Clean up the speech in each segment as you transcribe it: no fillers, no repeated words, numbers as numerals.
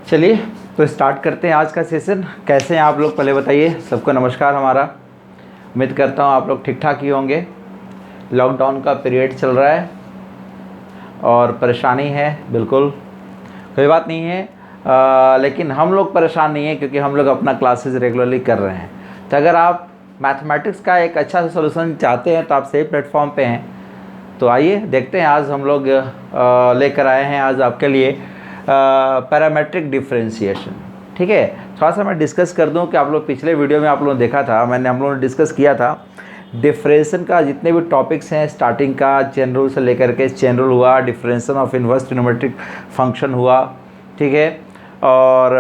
चलिए तो स्टार्ट करते हैं आज का सेशन। कैसे हैं आप लोग, पहले बताइए। सबको नमस्कार हमारा। उम्मीद करता हूँ आप लोग ठीक ठाक ही होंगे। लॉकडाउन का पीरियड चल रहा है और परेशानी है, बिल्कुल कोई बात नहीं है। लेकिन हम लोग परेशान नहीं हैं क्योंकि हम लोग अपना क्लासेस रेगुलरली कर रहे हैं। तो अगर आप मैथमेटिक्स का एक अच्छा सा सोल्यूशन चाहते हैं तो आप सही प्लेटफॉर्म पे हैं। तो आइए देखते हैं, आज हम लोग लेकर आए हैं आज आपके लिए पैरामेट्रिक डिफरेंशिएशन। ठीक है, थोड़ा सा मैं डिस्कस कर दूं कि आप लोग पिछले वीडियो में आप लोगों ने देखा था, हम लोगों ने डिस्कस किया था डिफरेंशिएशन का जितने भी टॉपिक्स हैं, स्टार्टिंग का चेन रूल से लेकर के चेन रूल हुआ, differentiation of inverse trigonometric function हुआ, ठीक है, और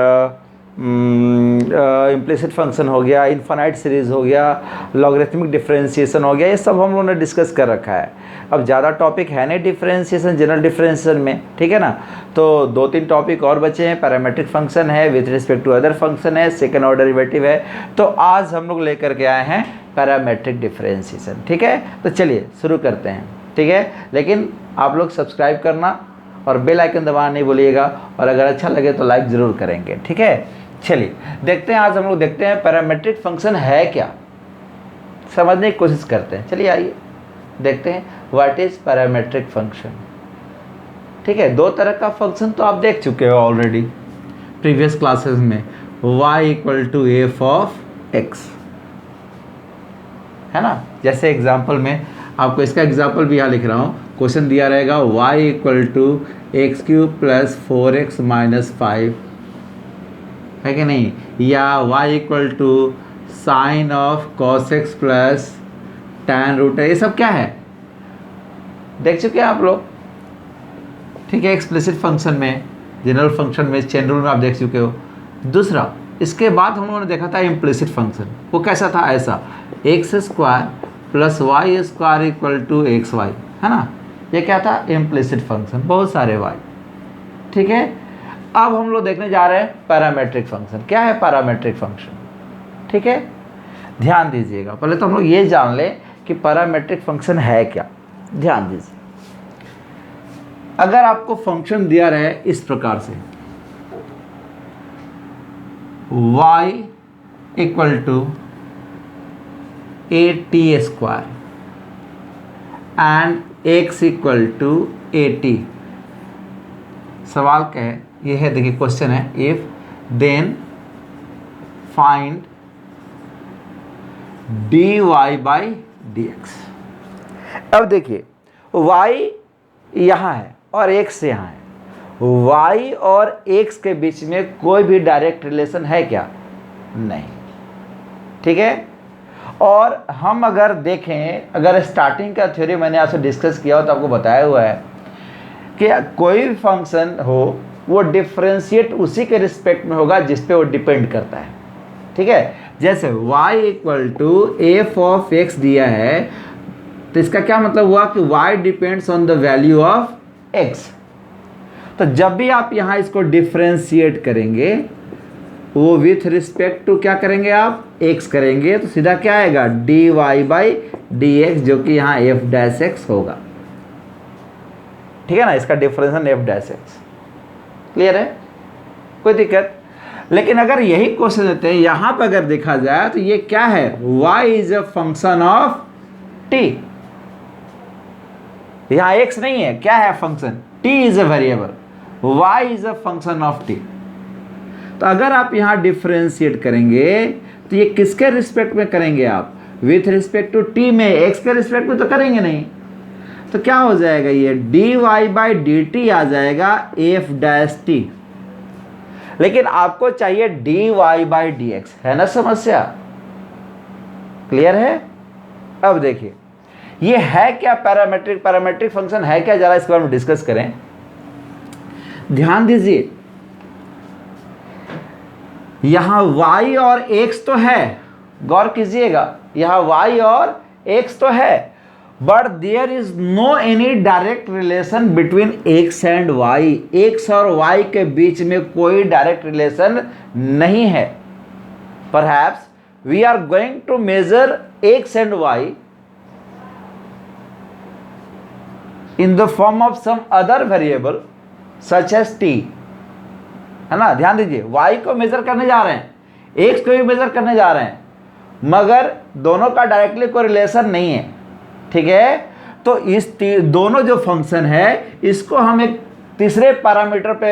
इम्प्लिसिट फंक्शन हो गया, इनफाइनाइट सीरीज़ हो गया, लॉगरिथमिक डिफरेंशिएशन हो गया। ये सब हम लोगों ने डिस्कस कर रखा है। अब ज़्यादा टॉपिक है नहीं डिफरेंशिएशन, जनरल डिफरेंशिएशन में, ठीक है ना। तो 2-3 टॉपिक और बचे हैं। पैरामेट्रिक फंक्शन है, with respect to other function है, सेकेंड ऑर्डर डेरिवेटिव है। तो आज हम लोग लेकर के आए हैं पैरामेट्रिक डिफरेंशिएशन। ठीक है, तो चलिए शुरू करते हैं। ठीक है, लेकिन आप लोग सब्सक्राइब करना और बेल आइकन दबाना नहीं भूलिएगा, और अगर अच्छा लगे तो लाइक ज़रूर करेंगे। ठीक है, चलिए देखते हैं। आज हम लोग देखते हैं पैरामेट्रिक फंक्शन है क्या, समझने की कोशिश करते हैं। चलिए आइए देखते हैं व्हाट इज पैरामेट्रिक फंक्शन। ठीक है, 2 तरह का फंक्शन तो आप देख चुके हो ऑलरेडी प्रीवियस क्लासेस में। y equal to f of x, है ना। जैसे एग्जाम्पल में आपको इसका एग्जाम्पल भी यहाँ लिख रहा हूँ। क्वेश्चन दिया रहेगा y equal to x cube plus 4x minus 5, है कि नहीं, या y equal to sine of cos x plus tan root है। ये सब क्या है, देख चुके हैं आप लोग। ठीक है, एक्सप्लिसिट फंक्शन में, जनरल फंक्शन में, चेन रूल में आप देख चुके हो। दूसरा, इसके बाद हम लोगों ने देखा था इम्प्लिसिट फंक्शन। वो कैसा था, ऐसा x square plus y square equal to x y, है ना। ये क्या था, इम्प्लिसिट फंक्शन, बहुत सारे वाई। ठीक है, अब हम लोग देखने जा रहे हैं पैरामेट्रिक फंक्शन। क्या है पैरामेट्रिक फंक्शन, ठीक है, ध्यान दीजिएगा। पहले तो हम लोग ये जान लें कि पैरामेट्रिक फंक्शन है क्या। ध्यान दीजिए, अगर आपको फंक्शन दिया रहे इस प्रकार से, y equal to a t square and x equal to a t. सवाल क्या है, ये है, देखिए क्वेश्चन है, if then find dy by dx। अब देखिए y यहाँ है और x यहाँ है। y और x के बीच में कोई भी डायरेक्ट रिलेशन है क्या, नहीं। ठीक है, और हम अगर देखें, अगर स्टार्टिंग का थ्योरी मैंने आपसे डिस्कस किया हो तो आपको बताया हुआ है कि कोई भी फंक्शन हो वो डिफरेंशिएट उसी के रिस्पेक्ट में होगा जिस पे वो डिपेंड करता है। ठीक है, जैसे y equal to f of x दिया है, तो इसका क्या मतलब हुआ कि y depends on the value of x। तो जब भी आप यहाँ इसको डिफरेंशिएट करेंगे, वो विथ रिस्पेक्ट टू क्या करेंगे आप, x करेंगे, तो सीधा क्या आएगा, dy बाई dx, जो कि यहाँ f डैश x होगा। ठीक है ना, इसका differentiation f dash x। Clear है, कोई दिक्कत। लेकिन अगर यही क्वेश्चन देते हैं, यहाँ पर अगर देखा जाए तो ये क्या है, y is a function of t। यहाँ x नहीं है, क्या है function, t is a variable, y is a function of t। तो अगर आप यहाँ डिफरेंशिएट करेंगे तो ये किसके रिस्पेक्ट में करेंगे आप, विथ रिस्पेक्ट टू t में, x के रिस्पेक्ट में तो करेंगे नहीं। तो क्या हो जाएगा, ये dy बाई dt आ जाएगा f डैश t। लेकिन आपको चाहिए dy बाई dx, है ना समस्या। क्लियर है। अब देखिए ये है क्या, पैरामेट्रिक फंक्शन है क्या, जरा इसके बारे में डिस्कस करें। ध्यान दीजिए, यहां y और x तो है, गौर कीजिएगा, यहां y और x तो है, but there is no any direct relation between x and y। x और y के बीच में कोई डायरेक्ट रिलेशन नहीं है। Perhaps we are going to measure x and y in the form of some other variable such as t। है ना, ध्यान दीजिए, y को मेजर करने जा रहे हैं, x को भी मेजर करने जा रहे हैं, मगर दोनों का डायरेक्टली कोई रिलेशन नहीं है, ठीक है। तो इस दोनों जो फंक्शन है इसको हम एक तीसरे पैरामीटर पे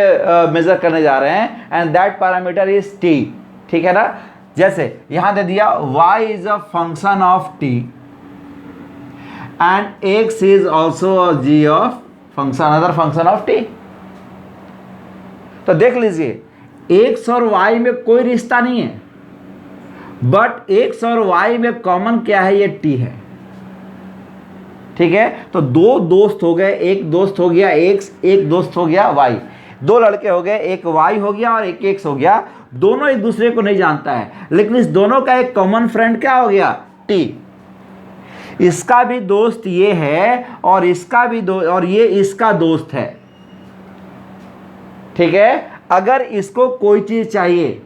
मेजर करने जा रहे हैं, and that parameter is t, ठीक है ना। जैसे यहां दे दिया y is a function of t and x is also g of function, other function of t। तो देख लीजिए x और y में कोई रिश्ता नहीं है, बट x और y में कॉमन क्या है, ये t है, ठीक है। तो दो दोस्त हो गए, एक दोस्त हो गया x, एक दोस्त हो गया y, दो लड़के हो गए, एक y हो गया और एक x हो गया, दोनों एक दूसरे को नहीं जानता है, लेकिन इस दोनों का एक कॉमन फ्रेंड क्या हो गया, t। इसका भी दोस्त ये है और इसका भी और ये इसका दोस्त है, ठीक है। अगर इसको कोई चीज चाहिए,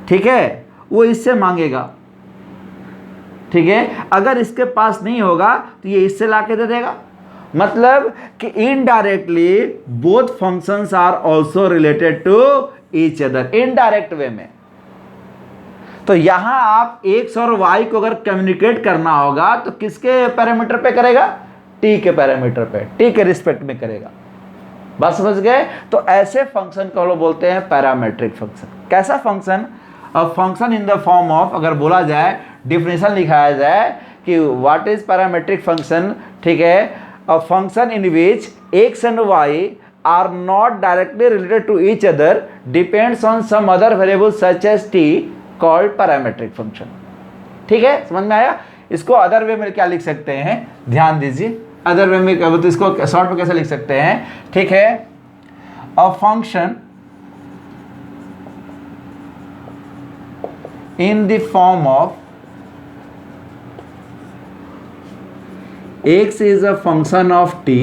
ठीक है, वो इससे मांगेगा, ठीक है। अगर इसके पास नहीं होगा तो ये इससे लाके दे देगा। मतलब कि indirectly both functions are also related to each other, indirect way में। तो यहां आप x और y को अगर कम्युनिकेट करना होगा तो किसके पैरामीटर पे करेगा, t के पैरामीटर पे, t के रिस्पेक्ट में करेगा। बस समझ गए। तो ऐसे फंक्शन को लोग बोलते हैं पैरामेट्रिक फंक्शन। कैसा function, a function in the form of, अगर बोला जाए डिफिनेशन लिखाया जाए कि व्हाट इज पैरामेट्रिक फंक्शन, ठीक है, a function in which x and y are not directly related to each other, depends on some other variable such as t, called parametric function. ठीक है, समझ में आया। इसको अदर वे में क्या लिख सकते हैं, ध्यान दीजिए, अदर वे में तो इसको शॉर्ट में कैसे लिख सकते हैं, ठीक है, a function in the form of x is a function of t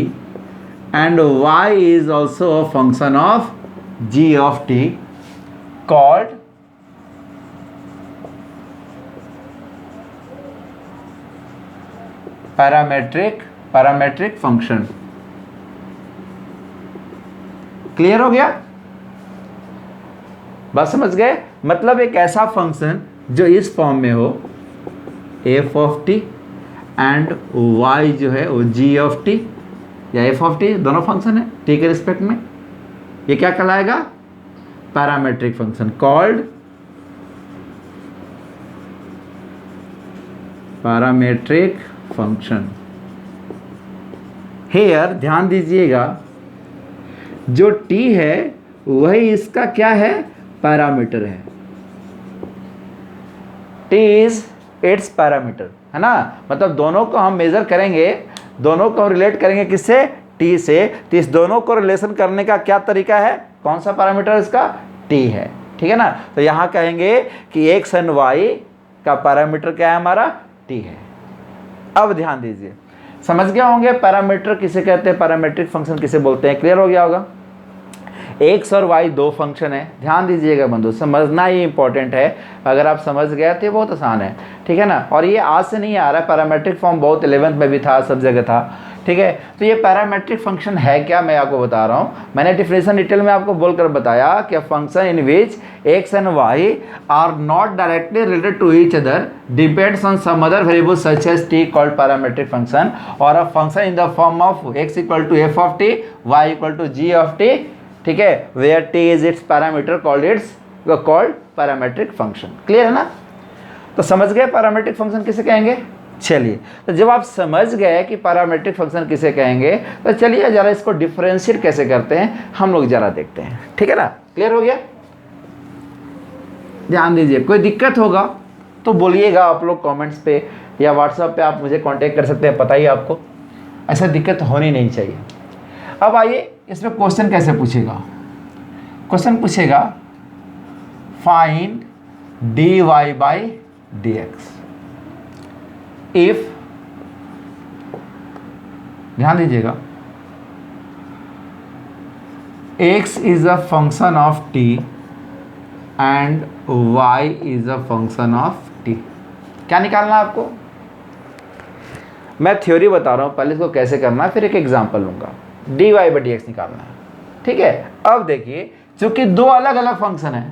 and y is also a function of g of t, called parametric function. Clear हो गया, बात समझ गए। मतलब एक ऐसा फंक्शन जो इस फॉर्म में हो, f of t and y जो है वो g ऑफ टी या f ऑफ टी, दोनों फंक्शन है t के रिस्पेक्ट में, ये क्या कहलाएगा, parametric function, called parametric function. Here ध्यान दीजिएगा, जो t है वही इसका क्या है, पैरामीटर है, t इज इट्स पैरामीटर, है ना। मतलब दोनों को हम मेजर करेंगे, दोनों को हम रिलेट करेंगे किससे, t से। तो इस दोनों को रिलेशन करने का क्या तरीका है, कौन सा पैरामीटर इसका, t है, ठीक है ना। तो यहां कहेंगे कि x एंड y का पैरामीटर क्या है, हमारा t है। अब ध्यान दीजिए, समझ गया होंगे पैरामीटर किसे कहते हैं, पैरामेट्रिक फंक्शन किसे बोलते हैं, क्लियर हो गया होगा। x और y दो फंक्शन है, ध्यान दीजिएगा बंधु, समझना ही इंपॉर्टेंट है। अगर आप समझ गए तो बहुत आसान है, ठीक है ना। और ये आज से नहीं आ रहा है, पैरामेट्रिक फॉर्म बहुत 11th में भी था, सब जगह था, ठीक है। तो ये पैरामेट्रिक फंक्शन है क्या, मैं आपको बता रहा हूँ। मैंने डिफिनेशन डिटेल में आपको बोलकर बताया कि function in which x and y are not directly related to each other, depends on some other variable such as t, called parametric function. और a function in the form of x equal to f of t, y equal to g of t, ठीक है, where t is its parameter, called parametric function. Clear है ना। तो समझ गए parametric function किसे कहेंगे। चलिए, तो जब आप समझ गए कि पैरामेट्रिक फंक्शन किसे कहेंगे, तो चलिए जरा इसको डिफरेंशिएट कैसे करते हैं हम लोग जरा देखते हैं, ठीक है ना। क्लियर हो गया, ध्यान दीजिए। कोई दिक्कत होगा तो बोलिएगा आप लोग कमेंट्स पे या व्हाट्सएप पे, आप मुझे कांटेक्ट कर सकते हैं, पता ही आपको, ऐसा दिक्कत होनी नहीं चाहिए। अब आइए इसमें क्वेश्चन कैसे पूछेगा, क्वेश्चन पूछेगा find dy by dx if, ध्यान दीजिएगा, x is a function of t and y is a function of t। क्या निकालना है आपको, मैं थ्योरी बता रहा हूं, पहले इसको कैसे करना है, फिर एक एग्जांपल लूंगा। dy बाई dx निकालना है, ठीक है। अब देखिए चूंकि दो अलग अलग फंक्शन है,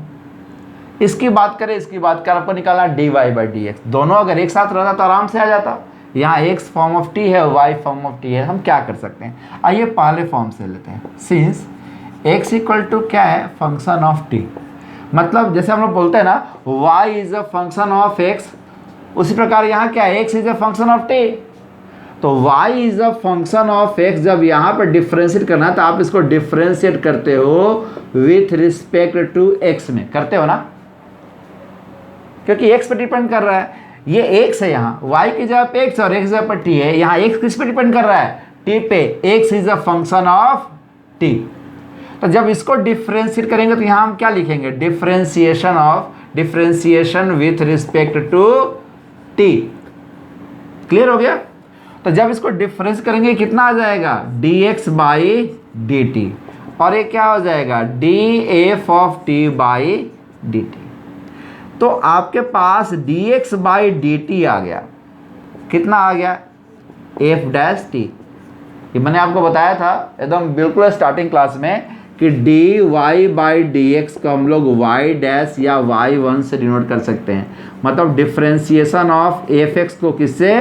इसकी बात करें इसकी बात करें, आपको निकालना dy बाई डी एक्स, दोनों अगर एक साथ रहता तो आराम से आ जाता। यहाँ x फॉर्म ऑफ t है, y फॉर्म ऑफ t है, हम क्या कर सकते हैं, आइए पहले फॉर्म से लेते हैं। सिंस x इक्वल टू क्या है, फंक्शन ऑफ t, मतलब जैसे हम लोग बोलते हैं ना y is a function of x, उसी प्रकार यहाँ क्या है, x is a function of t। तो y is a function of x, जब यहाँ पर डिफ्रेंशिएट करना है तो आप इसको डिफ्रेंशिएट करते हो विथ रिस्पेक्ट टू x में, करते हो ना, क्योंकि x पर डिपेंड कर रहा है, ये x है यहाँ, y की जगह पे x और x जगह पर t है, यहाँ x किस पे डिपेंड कर रहा है, t पे, x is a function of t। तो जब इसको डिफ्रेंशिएट करेंगे तो यहाँ हम क्या लिखेंगे, differentiation with respect to t। Clear हो गया। तो जब इसको डिफरेंस करेंगे कितना आ जाएगा, dx बाई डी टी, और ये क्या हो जाएगा, df of t by D T. तो आपके पास dx बाई डी टी आ गया, कितना आ गया, f डैश टी। ये मैंने आपको बताया था एकदम बिल्कुल स्टार्टिंग क्लास में कि dy बाई डी एक्स को हम लोग y डैश या y1 से डिनोट कर सकते हैं, मतलब डिफ्रेंशिएशन ऑफ एफ एक्स को किससे,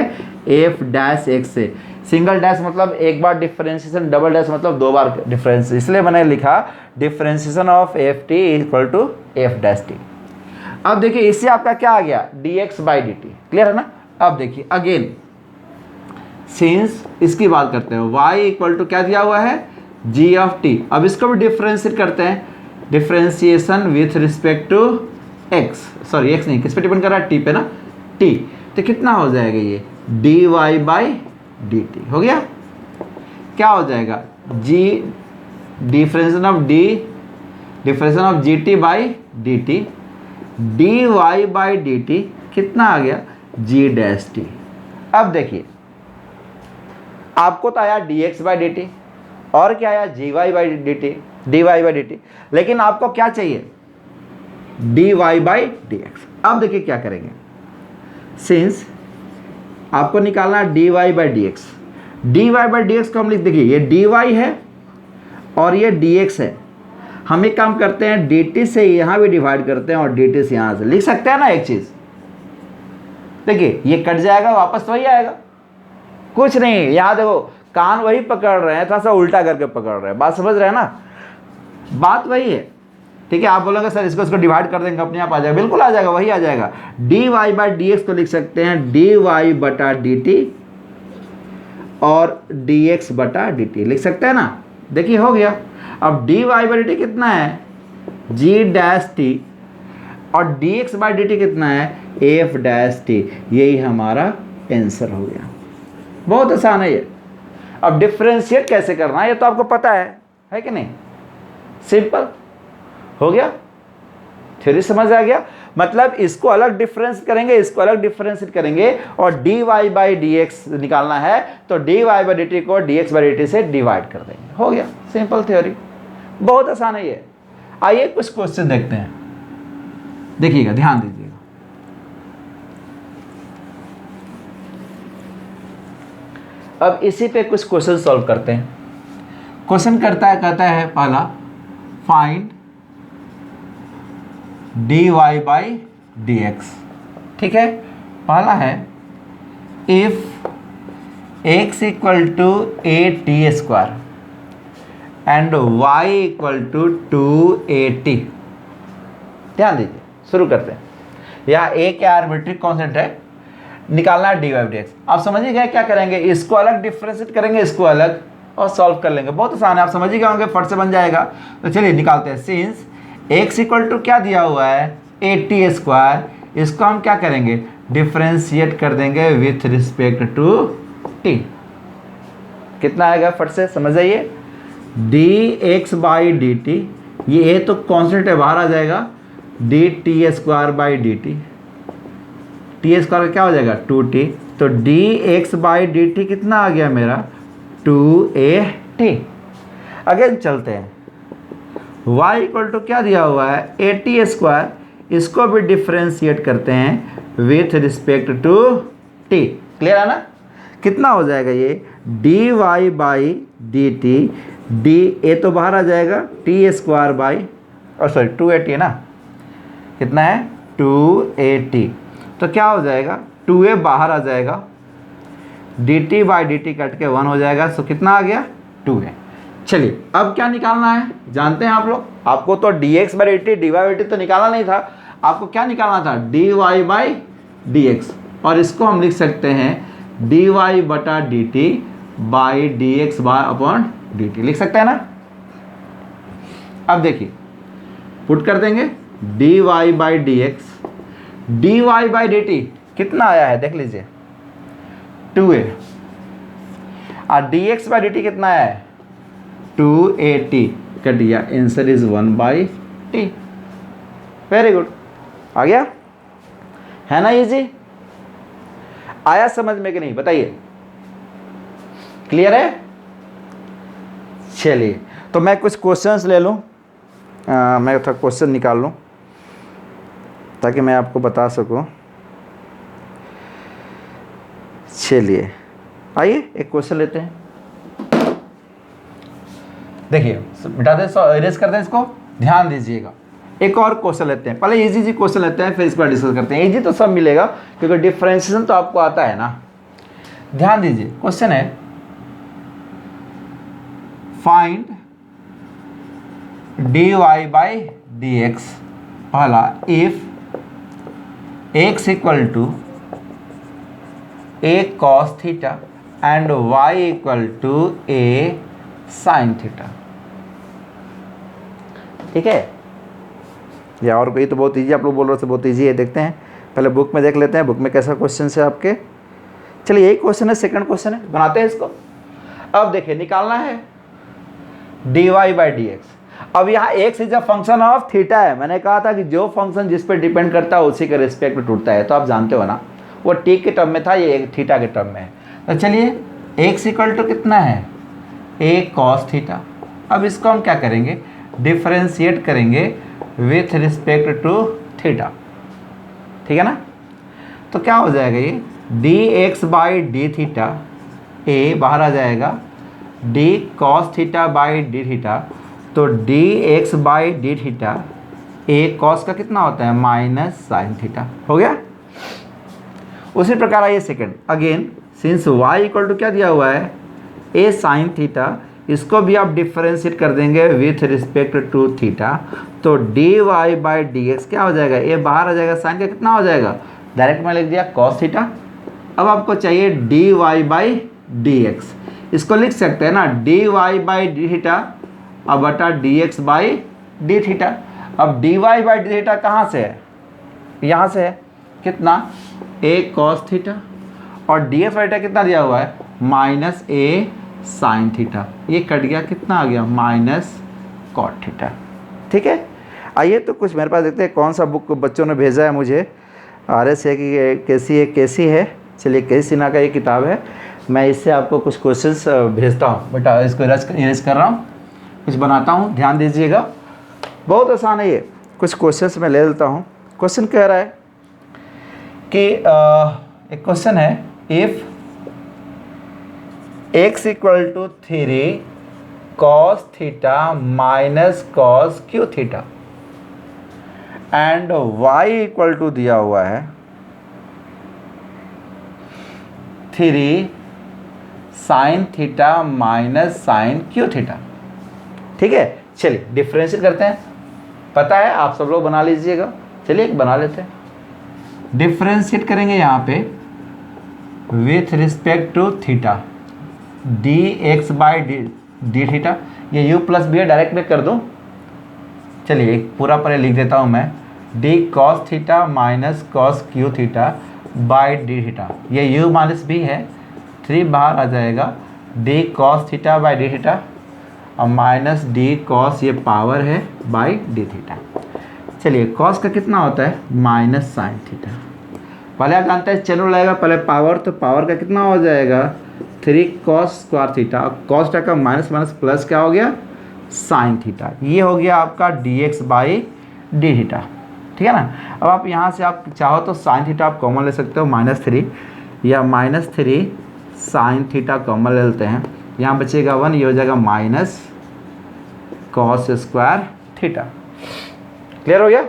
एफ डैश एक्स से। सिंगल डैश मतलब एक बार डिफ्रेंशिएशन, डबल डैश मतलब दो बार डिफरेंस, इसलिए मैंने लिखा differentiation of f t equal to f dash t. अब देखिए इससे आपका क्या आ गया, dx by D t, clear है ना। अब देखिए अगेन सिंस इसकी बात करते हैं, y इक्वल टू क्या दिया हुआ है, g ऑफ t। अब इसको भी डिफ्रेंशिएट करते हैं, differentiation with respect to x, sorry x नहीं, किस पे डिपेंड कर रहा है, t पे ना, t। तो कितना हो जाएगा ये, dy बाई डी टी हो गया। क्या हो जाएगा, g differentiation of G T by D T, dy by D T कितना आ गया, g डैश टी। अब देखिए आपको तो आया dx बाई डी टी और क्या आया, gy by D T, dy by D T, लेकिन आपको क्या चाहिए, dy बाई डी एक्स। अब देखिए क्या करेंगे, सिंस आपको निकालना है dy by D x, dy by D X को हम लिख, देखिए ये dy है और ये dx है, हम एक काम करते हैं dt से यहाँ भी डिवाइड करते हैं और dt से यहाँ से लिख सकते हैं ना एक चीज़। देखिए ये कट जाएगा वापस वही आएगा, कुछ नहीं। यहाँ देखो कान वही पकड़ रहे हैं, थोड़ा सा उल्टा करके पकड़ रहे हैं, बात समझ रहे हैं ना, बात वही है। ठीक है, आप बोलोगे सर इसको डिवाइड कर देंगे अपने आप आ जाएगा, बिल्कुल आ जाएगा, वही आ जाएगा। dy बाई डी एक्स को लिख सकते हैं dy बटा डी टी और dx बटा डी टी लिख सकते हैं ना। देखिए हो गया। अब dy बाई डी टी कितना है, g डैश टी, और dx बाई डी टी कितना है, f डैश टी। यही हमारा आंसर हो गया। बहुत आसान है ये। अब डिफ्रेंशिएट कैसे करना है ये तो आपको पता है कि नहीं, सिंपल हो गया, थ्योरी समझ आ गया। मतलब इसको अलग डिफरेंस करेंगे, इसको अलग डिफरेंशिएट करेंगे, और dy बाई डी एक्स निकालना है तो dy बाई डी टी को dx बाई डी टी से डिवाइड कर देंगे, हो गया, सिंपल थ्योरी, बहुत आसान है ये। आइए कुछ क्वेश्चन देखते हैं, देखिएगा, ध्यान दीजिएगा। अब इसी पे कुछ क्वेश्चन सॉल्व करते हैं। क्वेश्चन कहता है पहला, find dy by D x. ठीक है, पहला है if x equal to a t square and y equal to 2at। ध्यान दीजिए, शुरू करते हैं। यहाँ a क्या आर्बिट्री कांस्टेंट है, निकालना है dy बाई डी एक्स। आप समझिए गए क्या करेंगे, इसको अलग डिफ्रेंशिएट करेंगे, इसको अलग, और सॉल्व कर लेंगे। बहुत आसान है, आप समझ ही गए होंगे, फट से बन जाएगा। तो चलिए निकालते हैं। सिंस x इक्वल टू क्या दिया हुआ है, ए टी स्क्वायर, इसको हम क्या करेंगे, डिफ्रेंशिएट कर देंगे विथ रिस्पेक्ट टू t। कितना आएगा, फट से समझ जाइए, dx बाई डी टी, ये a तो कांस्टेंट है, बाहर आ जाएगा, dt square by D T, T square क्या हो जाएगा 2t, तो dx बाई डी टी कितना आ गया मेरा 2at। अगेन चलते हैं, y इक्वल टू क्या दिया हुआ है, ए टी स्क्वायर, इसको भी डिफ्रेंशिएट करते हैं with respect to t। Clear है ना, कितना हो जाएगा ये dy by D T, d a तो बाहर आ जाएगा, टी स्क्वायर बाई और सॉरी 280 है ना, कितना है 280। तो क्या हो जाएगा 2a बाहर आ जाएगा, dt बाई dt कट के 1 हो जाएगा। सो कितना आ गया 2a। चलिए अब क्या निकालना है जानते हैं आप लोग। आपको तो dx by dt dy by dt तो निकालना नहीं था, आपको क्या निकालना था dy बाई dx, और इसको हम लिख सकते हैं dy बटा dt by dx by upon dt, लिख सकते हैं ना। अब देखिए पुट कर देंगे dy by dx, dy by dt कितना आया है देख लीजिए 2a, और dx बाई dt कितना आया है 280, कट गया, answer is 1/t। Very good, आ गया है ना इजी, आया समझ में कि नहीं बताइए, क्लियर है। चलिए तो मैं कुछ क्वेश्चंस ले लूँ, मैं थोड़ा क्वेश्चन निकाल लूँ ताकि मैं आपको बता सकूं। चलिए आइए एक क्वेश्चन लेते हैं, देखिए मिटा दें, इरेज कर दें इसको, ध्यान दीजिएगा। एक और क्वेश्चन लेते हैं, पहले इजी क्वेश्चन लेते हैं फिर इस पर डिस्कस करते हैं। इजी तो सब मिलेगा क्योंकि डिफरेंशिएशन तो आपको आता है ना। ध्यान दीजिए क्वेश्चन है फाइंड dy बाई dx, पहला if x equal to a cos theta and y equal to a sin theta, ठीक है। या और कोई तो बहुत इजी आप लोग बोल रहे थे, बहुत इजी है, देखते हैं पहले बुक में देख लेते हैं बुक में कैसा क्वेश्चन है आपके। चलिए यही क्वेश्चन है, सेकंड क्वेश्चन है, बनाते हैं इसको। अब देखिए निकालना है dy बाई dx। अब यहाँ x is a function of theta है, मैंने कहा था कि जो फंक्शन जिस पर डिपेंड करता है उसी के रिस्पेक्ट में टूटता है, तो आप जानते हो ना, वो t के टर्म में था, ये थीटा के टर्म में है। तो चलिए x इक्वल टू कितना है a cos थीटा। अब इसको हम क्या करेंगे डिफरेंशिएट करेंगे विथ रिस्पेक्ट टू थीटा, ठीक है ना। तो क्या हो जाएगा ये dx by D theta, a बाहर आ जाएगा, d cos theta by D theta, तो dx by D theta a cos का कितना होता है माइनस साइन थीटा, हो गया। उसी प्रकार आइए second, again since y equal to क्या दिया हुआ है a साइन थीटा, इसको भी आप डिफरेंशिएट कर देंगे विथ रिस्पेक्ट टू थीटा, तो dy बाई dx क्या हो जाएगा, a बाहर आ जाएगा, साइन का कितना हो जाएगा, डायरेक्ट में लिख दिया cos थीटा। अब आपको चाहिए dy बाई dx, इसको लिख सकते हैं ना dy बाई डी थीटा अब बटा dx बाई डी थीटा। अब dy बाई डी थीटा कहाँ से है, यहाँ से है, कितना a cos थीटा, और dx बाई थीटा कितना दिया हुआ है माइनस a साइन थीटा, ये कट गया, कितना आ गया माइनस कॉट थीटा, ठीक है। आइए तो कुछ मेरे पास देखते हैं कौन सा बुक बच्चों ने भेजा है मुझे, RS है कि कैसी है। चलिए कैसी सिन्हा का ये किताब है, मैं इससे आपको कुछ क्वेश्चंस भेजता हूँ बेटा, इसको इरेज कर रहा हूँ, कुछ बनाता हूँ, ध्यान दीजिएगा, बहुत आसान है ये। कुछ क्वेश्चंस मैं ले लेता हूँ। क्वेश्चन कह रहा है कि एक क्वेश्चन है if x equal to 3 cos theta minus cos q theta and y equal to दिया हुआ है 3 sine theta minus sine q theta, ठीक है। चलिए डिफरेंशिएट करते हैं, पता है आप सब लोग बना लीजिएगा। चलिए एक बना लेते हैं, डिफरेंशिएट करेंगे यहाँ पे with respect to theta, dx by D theta, ये u प्लस बी है, डायरेक्ट में कर दूँ। चलिए एक पूरा पहले लिख देता हूँ मैं, d cos theta minus cos Q theta by D theta, ये u माइनस बी है, 3 बाहर आ जाएगा, d cos theta by D theta और माइनस d cos ये पावर है बाई डी थीटा। चलिए cos का कितना होता है माइनस साइन थीटा, पहले आप जानते हैं चलो लगेगा पहले पावर, तो पावर का कितना हो जाएगा 3 cos स्क्वायर थीटा, cos का माइनस माइनस प्लस क्या हो गया साइन थीटा, ये हो गया आपका dx बाई डी थीटा, ठीक है ना। अब आप यहाँ से आप चाहो तो साइन थीटा आप कॉमन ले सकते हो -3, या -3 साइन थीटा कॉमन ले लेते हैं, यहाँ बचेगा 1, ये हो जाएगा minus cos square theta, clear हो गया।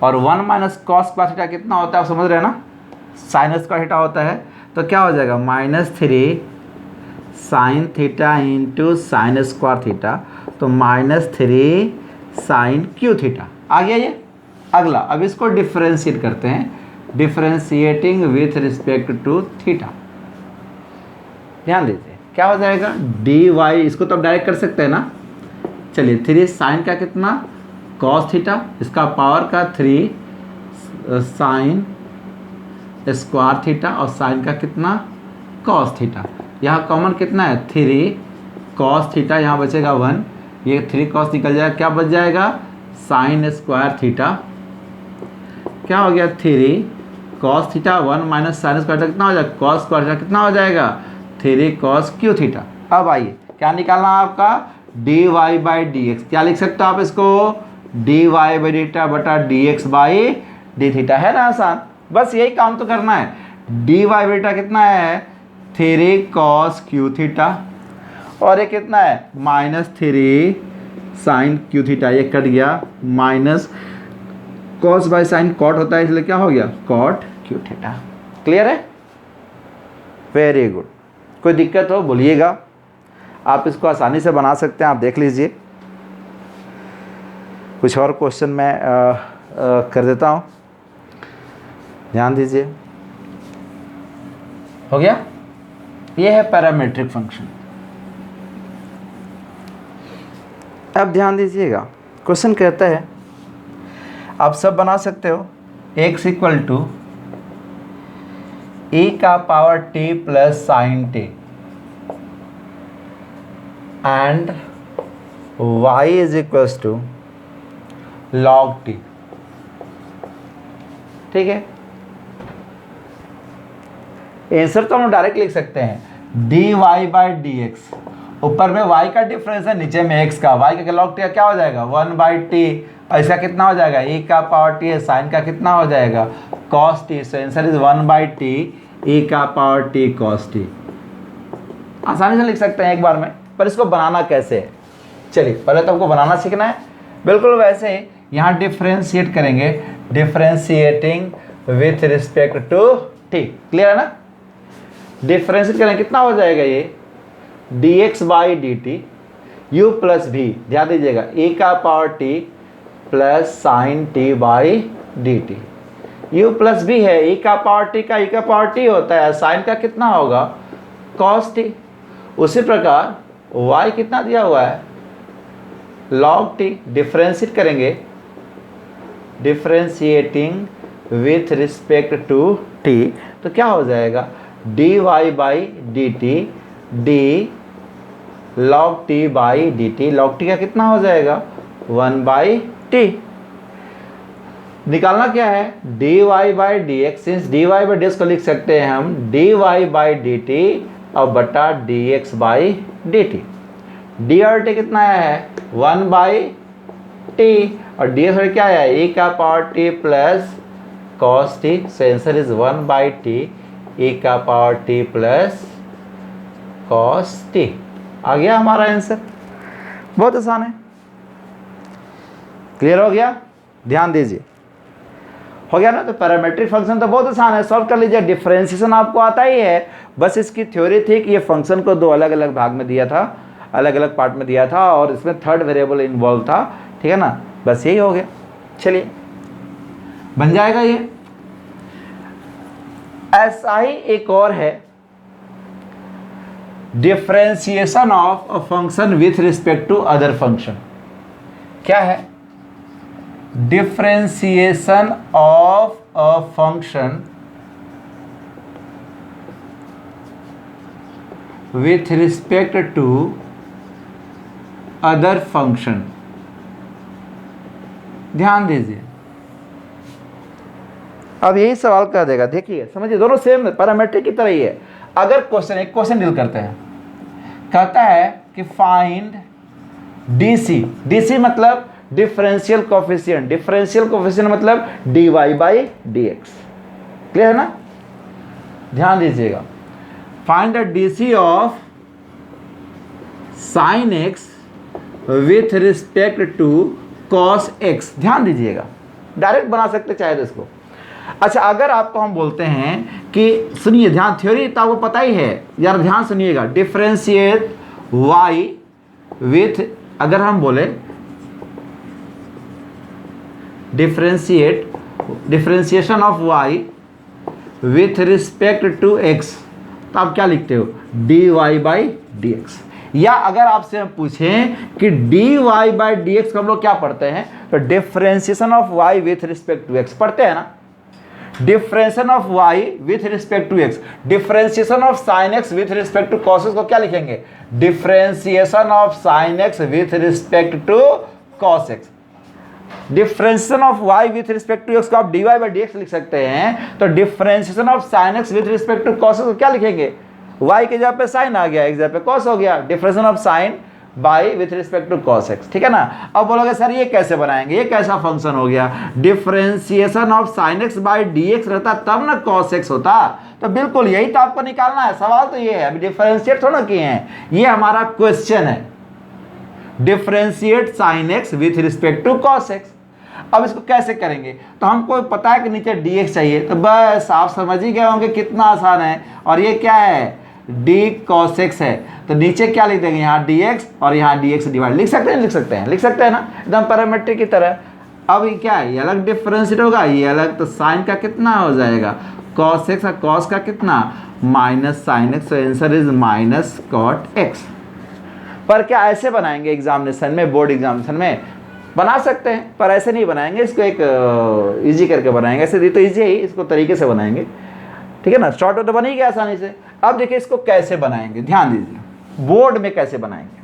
और 1 माइनस कॉस स्क्वायर थीटा कितना होता है आप समझ रहे हैं ना, साइन स्क्वायर थीटा होता है। तो क्या हो जाएगा -3 sine theta into sine square theta, तो -3 साइन क्यू थीटा आ गया ये। अगला अब इसको डिफ्रेंशिएट करते हैं, differentiating with respect to theta. ध्यान दीजिए क्या हो जाएगा डी वाई, इसको तो आप डायरेक्ट कर सकते हैं ना। चलिए 3 साइन का कितना कॉस थीटा, इसका पावर का 3 साइन स्क्वायर थीटा और साइन का कितना कॉस थीटा। यहाँ कॉमन कितना है 3 कॉस थीटा, यहाँ बचेगा 1, ये 3 कॉस निकल जाएगा, क्या बच जाएगा साइन स्क्वायर थीटा। क्या हो गया 3 cos theta 1 minus sine square theta कितना हो जाएगा कॉस स्क्वायर थीटा कितना हो जाएगा 3 कॉस क्यू थीटा। अब आइए क्या निकालना है आपका D Y by D X. क्या लिख सकते हो आप इसको D Y by D theta बटा D X by D theta, है ना आसान। बस यही काम तो करना है। D Y by D theta कितना है 3 कॉस क्यू थीटा और ये कितना है -3 साइन क्यू थीटा, ये कट गया, minus cos by sine cot होता है इसलिए क्या हो गया कॉट क्यू थीटा। क्लियर है, वेरी गुड। कोई दिक्कत हो बोलिएगा, आप इसको आसानी से बना सकते हैं, आप देख लीजिए। कुछ और क्वेश्चन मैं कर देता हूँ, ध्यान दीजिए। हो गया, ये है पैरामीट्रिक फंक्शन। अब ध्यान दीजिएगा, क्वेश्चन कहता है आप सब बना सकते हो x इक्वल टू e का power t plus sine t and y is equals to log t. ठीक है, आंसर तो हम डायरेक्ट लिख सकते हैं d Y by D x, ऊपर में y का डिफरेंस है, नीचे में x का, y का लॉग टी क्या हो जाएगा 1 बाई टी, ऐसा कितना हो जाएगा e का पावर t है, साइन का कितना हो जाएगा cos t, so answer is 1 by T e का पावर t cos t। आसानी से लिख सकते हैं एक बार में, पर इसको बनाना कैसे है चलिए पहले तो हमको बनाना सीखना है। बिल्कुल वैसे ही यहाँ डिफ्रेंशिएट करेंगे, differentiating with respect to t। Clear है ना, डिफ्रेंशिएट करेंगे कितना हो जाएगा ये dx by D t u plus भी, ध्यान दीजिएगा e का power t plus sine t by D t, u plus भी है, e का पावर t का e का पावर t होता है, साइन का कितना होगा cos t। उसी प्रकार y कितना दिया हुआ है log t, डिफ्रेंशिएट करेंगे, differentiating with respect to t, तो क्या हो जाएगा d Y by D T d log t by D t, log t का कितना हो जाएगा 1 बाई टी। निकालना क्या है D Y by D X, since D Y by D X को लिख सकते हैं हम D Y by D T और बटा D X by D T. D और टी कितना है 1 बाई टी और डी एक्स क्या है e का power T plus cos T, so answer is 1 by T e का power T plus cos T. आ गया हमारा आंसर, बहुत आसान है। क्लियर हो गया, ध्यान दीजिए, हो गया ना। तो पैरामीट्रिक फंक्शन तो बहुत आसान है, सॉल्व कर लीजिए। डिफरेंशिएशन आपको आता ही है, बस इसकी थ्योरी थी कि ये फंक्शन को दो अलग अलग भाग में दिया था, अलग अलग पार्ट में दिया था और इसमें थर्ड वेरिएबल इन्वॉल्व था, ठीक है ना, बस यही हो गया। चलिए बन जाएगा ये। ऐसा ही एक और है differentiation of a function with respect to other function. क्या है differentiation of a function with respect to other function. ध्यान दीजिए, अब यही सवाल कर देगा, देखिए समझिए दोनों सेम पैरामीट्रिक की तरह ही है। अगर क्वेश्चन एक क्वेश्चन डील करते हैं, कहता है कि फाइंड डीसी, डीसी मतलब डिफरेंशियल कोफिशिएंट, डिफरेंशियल कोफिशिएंट मतलब d Y by D x. Clear है ना, ध्यान दीजिएगा। Find the DC of sine x with respect to cos x, ध्यान दीजिएगा, डायरेक्ट बना सकते चाहे तो इसको। अच्छा, अगर आपको हम बोलते हैं कि सुनिए, ध्यान, थ्योरी तो आपको पता ही है यार, ध्यान सुनिएगा, डिफरेंशिएट y विथ, अगर हम बोले differentiation of y with respect to x, तो आप क्या लिखते हो, dy/dx। या अगर आपसे हम पूछें कि dy/dx को हम लोग क्या पढ़ते हैं, तो differentiation of y with respect to x पढ़ते हैं ना, differentiation of y with respect to x, differentiation of sin x with respect to cos x को क्या लिखेंगे, differentiation of sin x with respect to cos x। Differentiation of y with respect to x को आप dy/dx लिख सकते हैं, तो differentiation of sin x with respect to cos x को क्या लिखेंगे, y के जगह पे sin आ गया, x जगह पे cos हो गया, differentiation of sin by with respect to cos x, ठीक है ना। अब बोलोगे सर ये कैसे बनाएंगे, ये कैसा फंक्शन हो गया, differentiation of sin x by dx रहता तब ना cos x होता, तो बिल्कुल यही तो आपको निकालना है, सवाल तो ये है, अभी डिफरेंशिएट थोड़ा किए हैं, ये हमारा क्वेश्चन है, differentiate sin x with respect to cos x। अब इसको कैसे करेंगे, तो हमको पता है कि नीचे dx चाहिए, तो बस आप समझ ही गए होंगे कितना आसान है, और ये क्या है, d cos x है, तो नीचे क्या लिख देंगे, यहाँ dx और यहाँ dx डिवाइड, लिख सकते हैं, लिख सकते हैं, लिख सकते हैं ना, एकदम पैरामीट्रिक की तरह। अब ये क्या है, ये अलग डिफरेंशिएट होगा, ये अलग, तो साइन का कितना हो जाएगा, cos x, और cos का कितना, माइनस साइन एक्स, तो answer is minus cot x। पर क्या ऐसे बनाएंगे एग्जामिनेशन में, बोर्ड एग्जामिनेशन में बना सकते हैं, पर ऐसे नहीं बनाएंगे, इसको एक इजी करके बनाएंगे, ऐसे तो इजी है ही, इसको तरीके से बनाएंगे, ठीक है ना, शॉर्ट तो बन ही गया आसानी से। अब देखिए इसको कैसे बनाएंगे, ध्यान दीजिए, बोर्ड में कैसे बनाएंगे,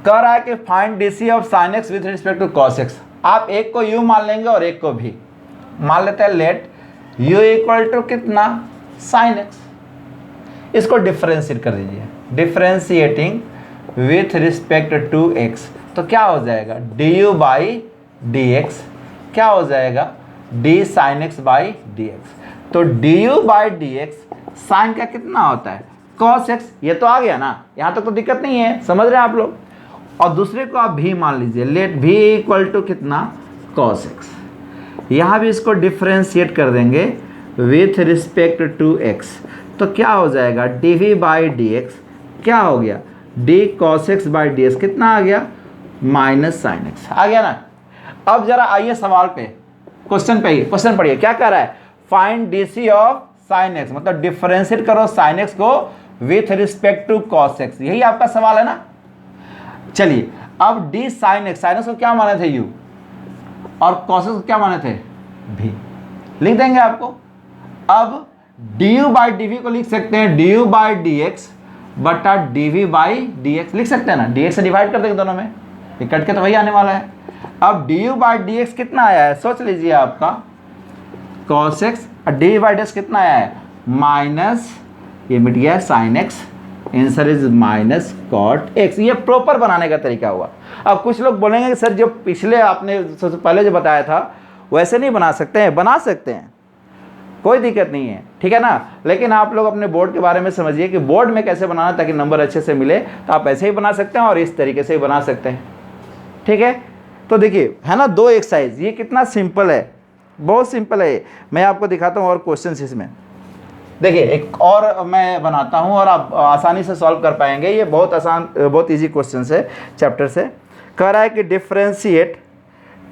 कह रहा है कि find DC of sine x with respect to cos x, आप एक को u मान लेंगे और एक को भी मान लेते हैं, लेट u इक्वल टू कितना, साइन एक्स, इसको डिफरेंशिएट कर दीजिए, differentiating with respect to x, तो क्या हो जाएगा, du/dx, क्या हो जाएगा, d sin x by dx, तो du/dx साइन का कितना होता है, cos x, ये तो आ गया ना, यहाँ तक तो दिक्कत नहीं है, समझ रहे हैं आप लोग। और दूसरे को आप भी मान लीजिए, लेट v इक्वल टू कितना, cos x, यहाँ भी इसको डिफरेंशिएट कर देंगे विथ रिस्पेक्ट टू x, तो क्या हो जाएगा, dv/dx, क्या हो गया, d cos x by ds, कितना आ गया, माइनस साइन एक्स, आ गया ना। अब जरा आइए सवाल पे, क्वेश्चन पे ही, क्वेश्चन पढ़िए क्या कह रहा है, find DC of sine x, मतलब डिफरेंशिएट करो साइन एक्स को with respect to cos x, यही आपका सवाल है ना। चलिए अब d sine x, sine x को क्या माने थे u, और कॉस एक्स को क्या माने थे v, लिख देंगे आपको। अब du/dv को लिख सकते हैं du/dx बटा dv/dx, लिख सकते हैं ना, dx से डिवाइड कर देंगे दोनों में, ये कट के तो वही आने वाला है। अब du/dx कितना आया है, सोच लीजिए, आपका cos x, और dv/dx कितना आया है, माइनस, ये मिट गया sine x, answer is minus cot x, ये प्रॉपर बनाने का तरीका हुआ। अब कुछ लोग बोलेंगे कि सर जो पिछले आपने सबसे पहले जो बताया था वैसे नहीं बना सकते हैं, बना सकते हैं, कोई दिक्कत नहीं है, ठीक है ना, लेकिन आप लोग अपने बोर्ड के बारे में समझिए कि बोर्ड में कैसे बनाना ताकि नंबर अच्छे से मिले, तो आप ऐसे ही बना सकते हैं और इस तरीके से ही बना सकते हैं, ठीक है। तो देखिए है ना, दो एक्सरसाइज, ये कितना सिंपल है, बहुत सिंपल है, मैं आपको दिखाता हूँ और क्वेश्चन इसमें। देखिए एक और मैं बनाता हूँ और आप आसानी से सॉल्व कर पाएंगे, ये बहुत आसान, बहुत इजी क्वेश्चन है चैप्टर से। कह रहा है कि differentiate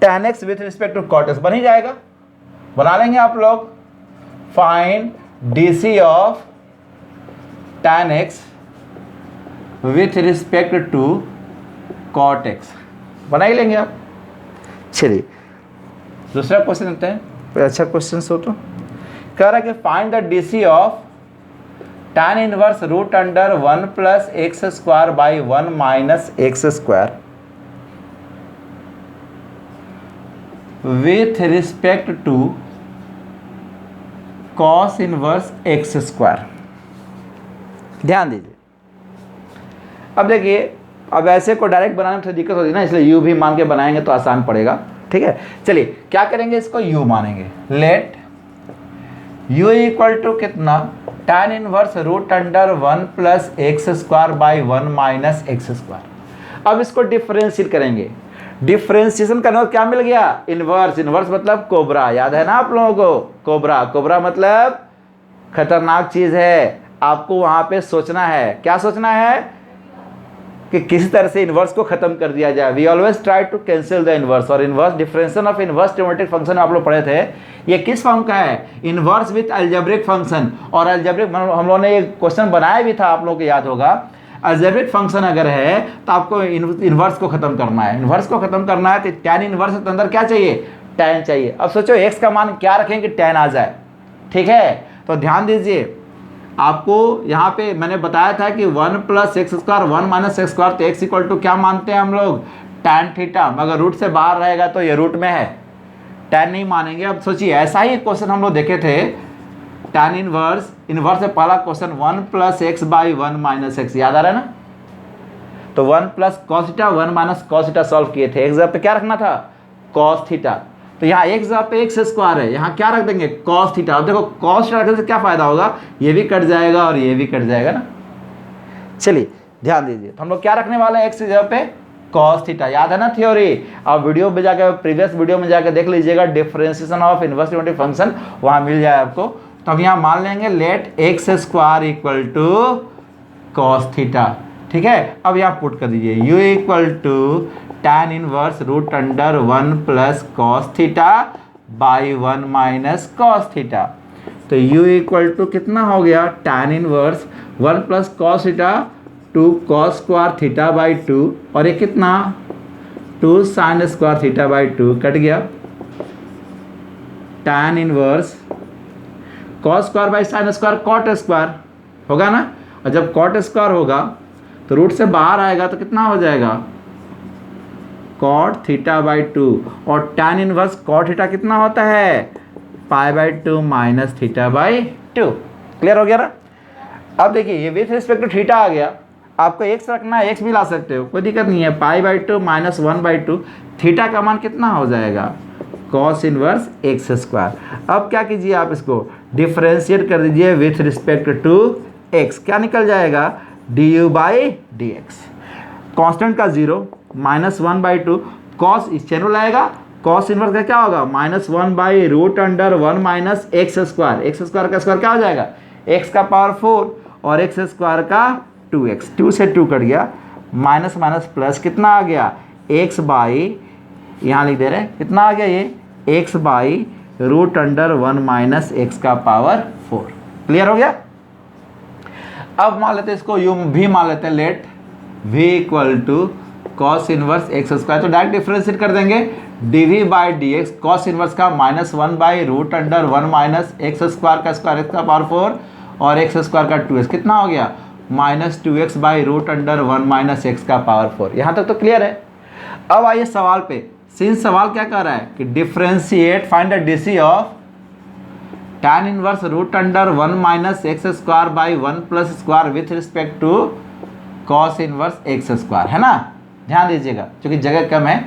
tan x with respect to cot x, बन ही जाएगा, बना लेंगे आप लोग। Find DC of tan x with respect to cot x, बना ही लेंगे आप। चलिए दूसरा क्वेश्चन लेते हैं, कोई अच्छा क्वेश्चन हो तो। कह रहा है कि find the DC of tan inverse root under 1 plus x square by 1 minus x square with respect to cos inverse x square. ध्यान दीजिए, अब देखिए, अब ऐसे को डायरेक्ट बनाने में थोड़ी दिक्कत होती है ना, इसलिए u भी मान के बनाएंगे तो आसान पड़ेगा, ठीक है। चलिए क्या करेंगे, इसको u मानेंगे, लेट u इक्वल टू कितना, tan inverse root under 1 plus x square by 1 minus x square. अब इसको डिफरेंशिएट करेंगे। डिफरेंशिएशन करने को क्या मिल गया? इनवर्स। इनवर्स मतलब कोबरा, याद है ना आप लोगों को? कोबरा, कोबरा मतलब खतरनाक चीज है। आपको वहां पे सोचना है। क्या सोचना है? कि किसी तरह से इनवर्स को खत्म कर दिया जाए। We always try to cancel the inverse. और inverse, differentiation of inverse trigonometric function आप लोग पढ़े थे। ये किस फॉर्म का है? Inverse with algebraic function. और अलजेब्रिक हम लोगों ने एक क्वेश्चन बनाया भी था, आप लोगों को याद होगा। अलजेब्रिक फंक्शन अगर है तो आपको इनवर्स को खत्म करना है। इनवर्स को खत्म करना है तो tan इनवर्स के अंदर क्या चाहिए? tan चाहिए। अब सोचो x का मान क्या रखेंगे? tan आ जाए। ठीक है, तो ध्यान दीजिए, आपको यहाँ पे मैंने बताया था कि 1 + x², 1 - x², तो x इक्वल टू क्या मानते हैं हम लोग? tan theta. मगर रूट से बाहर रहेगा तो ये रूट में है, tan नहीं मानेंगे। अब सोचिए, ऐसा ही क्वेश्चन हम लोग देखे थे, tan इनवर्स, इनवर्स से पहला क्वेश्चन 1 + x/1 - x, याद आ रहा है ना? तो 1 + cos theta, 1 - cos theta solve किए थे। एक जगह पे क्या रखना था? cos theta. तो यहाँ एक जगह पे x² है, यहाँ क्या रख देंगे? cos theta. अब देखो cos थीटा रखने से क्या फायदा होगा? ये भी कट जाएगा और ये भी कट जाएगा ना। चलिए ध्यान दीजिए, तो हम लोग क्या रखने वाले हैं? x की जगह पे cos थीटा। याद है ना थ्योरी? आप वीडियो में जाकर, प्रीवियस वीडियो में जाकर देख लीजिएगा, differentiation of inverse trigonometric function, वहां मिल जाए आपको। तो अब यहाँ मान लेंगे लेट x² = cos थीटा। ठीक है, अब यहाँ पुट कर दीजिए u = tan inverse √1 + cos θ/1 - cos theta. तो u = कितना हो गया? tan इनवर्स 1 + cos θ 2 cos² θ/2, और ये कितना? 2 sin² θ/2 कट गया। tan inverse cos² sin² cot² होगा ना। और जब cot² होगा तो रूट से बाहर आएगा तो कितना हो जाएगा? cot θ/2। और tan इनवर्स cot θ कितना होता है? π/2 - θ/2। क्लियर हो गया ना? अब देखिए, ये विथ रिस्पेक्ट टू थीटा आ गया। आपको x रखना है, x भी ला सकते हो, कोई दिक्कत नहीं है। π/2 - 1/2, थीटा का मान कितना हो जाएगा? cos inverse x²। अब क्या कीजिए, आप इसको डिफरेंशिएट कर दीजिए विथ रिस्पेक्ट टू x। क्या निकल जाएगा? du/dx। कांस्टेंट का 0 -1/2, cos इस चैनल आएगा, cos इनवर्स का क्या होगा? -1/√1 - x²। x² का स्क्वायर क्या हो जाएगा? x का पावर 4 और x² का 2x। 2 से 2 कट गया, माइनस माइनस प्लस कितना आ गया? x बाई, यहाँ लिख दे रहे हैं कितना आ गया? ये x/√1 - x का पावर 4। क्लियर हो गया? अब मान लेते हैं इसको u भी मान लेते हैं। Late v = cos inverse x², तो डायरेक्ट डिफरेंशिएट कर देंगे। dv/dx cos इनवर्स का -1/√1 - x² का स्क्वायर, x का पावर 4 और x² का 2x, कितना हो गया? -2x/√1 - x का पावर 4। यहाँ तक तो क्लियर है। अब आइए सवाल पे। सिंस सवाल क्या कर रहा है कि differentiate, find the DC of tan inverse √1 - x²/1 + square with respect to cos inverse x², है ना। ध्यान दीजिएगा क्योंकि जगह कम है।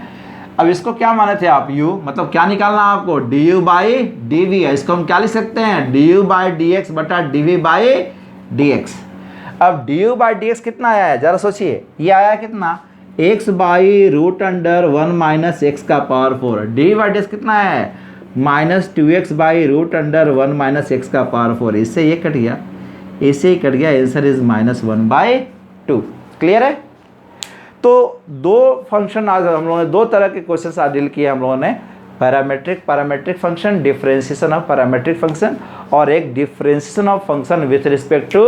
अब इसको क्या माने थे आप? u, मतलब क्या निकालना है आपको? du/dv है। इसको हम क्या लिख सकते हैं? du/dx बटा dv/dx। अब du/dx कितना आया है? जरा सोचिए, ये आया कितना? x/√1 - x का पावर 4। dv/dx कितना है? -2x/√1 - x का पावर 4। इससे ये कट गया, इससे ही कट गया, आंसर इज -1/2। क्लियर है? तो दो फंक्शन आज हम लोगों ने, दो तरह के क्वेश्चन आज डील किए हम लोगों ने। Parametric function, differentiation of parametric function, और एक differentiation of function with respect to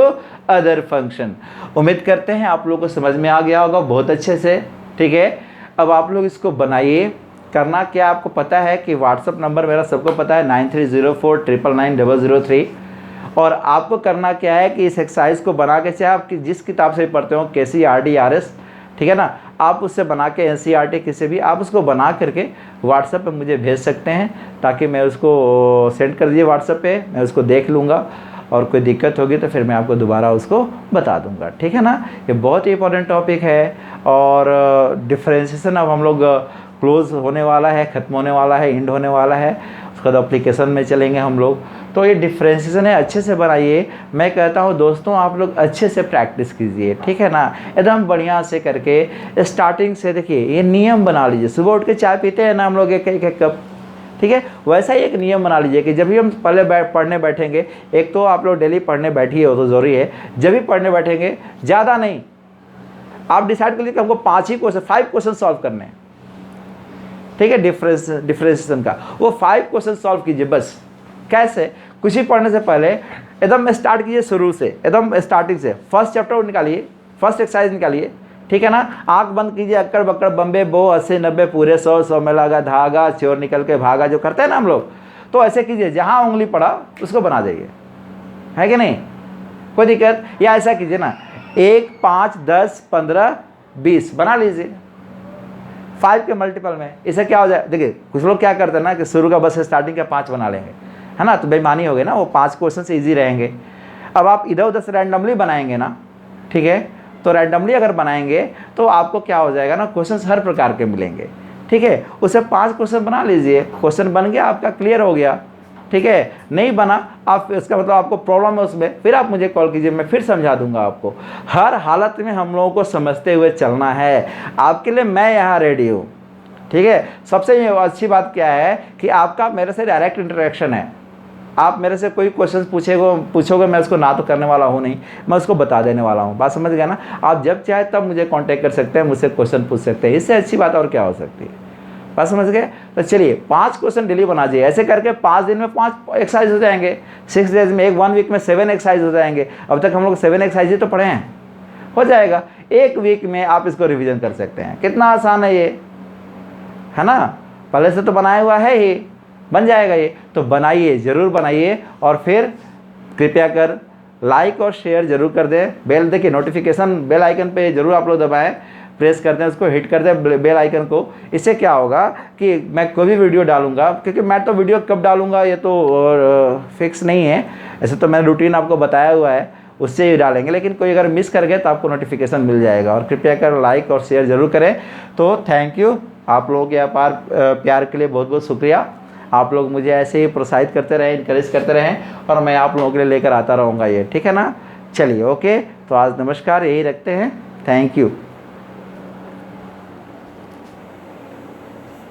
other function. उम्मीद करते हैं आप लोगों को समझ में आ गया होगा बहुत अच्छे से। ठीक है, अब आप लोग इसको बनाइए। करना क्या आपको पता है कि व्हाट्सअप नंबर मेरा सबको पता है 9304990003। और आपको करना क्या है कि इस एक्सरसाइज को बना के, चाहे आप जिस किताब से पढ़ते हो, KCRT/RS, ठीक है ना, आप उससे बना के, NCERT किसी भी, आप उसको बना करके व्हाट्सएप पे मुझे भेज सकते हैं, ताकि मैं उसको सेंड कर दिए व्हाट्सएप पे, मैं उसको देख लूँगा और कोई दिक्कत होगी तो फिर मैं आपको दोबारा उसको बता दूंगा। ठीक है ना। ये बहुत ही इंपॉर्टेंट टॉपिक है। और डिफरेंशिएशन अब हम लोग क्लोज होने वाला है, ख़त्म होने वाला है, एंड होने वाला है। उसके बाद एप्लीकेशन में चलेंगे हम लोग। तो ये डिफ्रेंशिएशन है, अच्छे से बनाइए। मैं कहता हूँ दोस्तों आप लोग अच्छे से प्रैक्टिस कीजिए, ठीक है ना, एकदम बढ़िया से करके स्टार्टिंग से। देखिए ये नियम बना लीजिए, सुबह उठ के चाय पीते हैं ना हम लोग एक एक कप, ठीक है, वैसा ही एक नियम बना लीजिए कि जब भी हम पहले पढ़ने बैठेंगे, एक तो आप लोग डेली पढ़ने बैठिए, वो तो ज़रूरी है, जब भी पढ़ने बैठेंगे ज़्यादा नहीं, आप डिसाइड कर लीजिए कि हमको 5 ही क्वेश्चन 5 क्वेश्चन सॉल्व करने हैं, ठीक है, डिफरेंशिएशन का वो 5 क्वेश्चन सॉल्व कीजिए बस। कैसे? कुछ ही पढ़ने से पहले एकदम स्टार्ट कीजिए शुरू से, एकदम स्टार्टिंग से, फर्स्ट चैप्टर निकालिए, फर्स्ट एक्सरसाइज निकालिए, ठीक है ना, आंख बंद कीजिए, अक्कड़ बक्कड़ बम्बे बो 80 90 पूरे 100 में लगा धागा चोर निकल के भागा, जो करते हैं ना हम लोग, तो ऐसे कीजिए, जहाँ उंगली पड़ा उसको बना देंगे, है कि नहीं, कोई दिक्कत? या ऐसा कीजिए ना 1 5 10 15 20 बना लीजिए 5 के मल्टीपल में। इससे क्या हो जाए, देखिए कुछ लोग क्या करते हैं ना कि शुरू का बस स्टार्टिंग का 5 बना लेंगे, है ना, तो बेईमानी हो गई ना, वो 5 क्वेश्चन से ईजी रहेंगे। अब आप इधर उधर से रैंडमली बनाएंगे ना, ठीक है, तो रैंडमली अगर बनाएंगे तो आपको क्या हो जाएगा ना, क्वेश्चन हर प्रकार के मिलेंगे, ठीक है, उसे 5 क्वेश्चन बना लीजिए, क्वेश्चन बन गया आपका, क्लियर हो गया, ठीक है, नहीं बना आप, इसका मतलब आपको प्रॉब्लम है उसमें, फिर आप मुझे कॉल कीजिए, मैं फिर समझा दूंगा आपको। हर हालत में हम लोगों को समझते हुए चलना है, आपके लिए मैं यहाँ रेडी हूँ, ठीक है। सबसे अच्छी बात क्या है कि आपका मेरे से डायरेक्ट इंटरेक्शन है, आप मेरे से कोई क्वेश्चन पूछोगे, मैं उसको ना तो करने वाला हूँ नहीं, मैं उसको बता देने वाला हूँ, बात समझ गया ना। आप जब चाहे तब मुझे कांटेक्ट कर सकते हैं, मुझसे क्वेश्चन पूछ सकते हैं, इससे अच्छी बात और क्या हो सकती है, बात समझ गए। तो चलिए 5 क्वेश्चन डेली बना दीजिए, ऐसे करके 5 दिन में 5 एक्सरसाइज हो जाएंगे, 6 डेज में 1 वीक में 7 एक्सरसाइज हो जाएंगे। अब तक हम लोग 7 एक्सरसाइज ही तो पढ़े हैं, हो जाएगा 1 वीक में आप इसको रिवीजन कर सकते हैं। कितना आसान है ये, है ना, पहले से तो बनाया हुआ है ही, बन जाएगा ये, तो बनाइए, ज़रूर बनाइए, और फिर कृपया कर लाइक और शेयर जरूर कर दें। बेल, देखिए नोटिफिकेशन बेल आइकन पे जरूर आप लोग दबाएं, प्रेस कर दें, उसको हिट कर दें बेल आइकन को। इससे क्या होगा कि मैं कोई भी वीडियो डालूंगा, क्योंकि मैं तो वीडियो कब डालूंगा ये तो फिक्स नहीं है, ऐसे तो मैंने रूटीन आपको बताया हुआ है, उससे ही डालेंगे, लेकिन कोई अगर मिस कर गए तो आपको नोटिफिकेशन मिल जाएगा। और कृपया कर लाइक और शेयर ज़रूर करें। तो थैंक यू, आप लोगों के प्यार के लिए बहुत बहुत शुक्रिया। आप लोग मुझे ऐसे ही प्रोत्साहित करते रहें, इनकरेज करते रहें, और मैं आप लोगों के लिए लेकर आता रहूँगा ये, ठीक है ना। चलिए ओके, तो आज नमस्कार, यही रखते हैं, थैंक यू।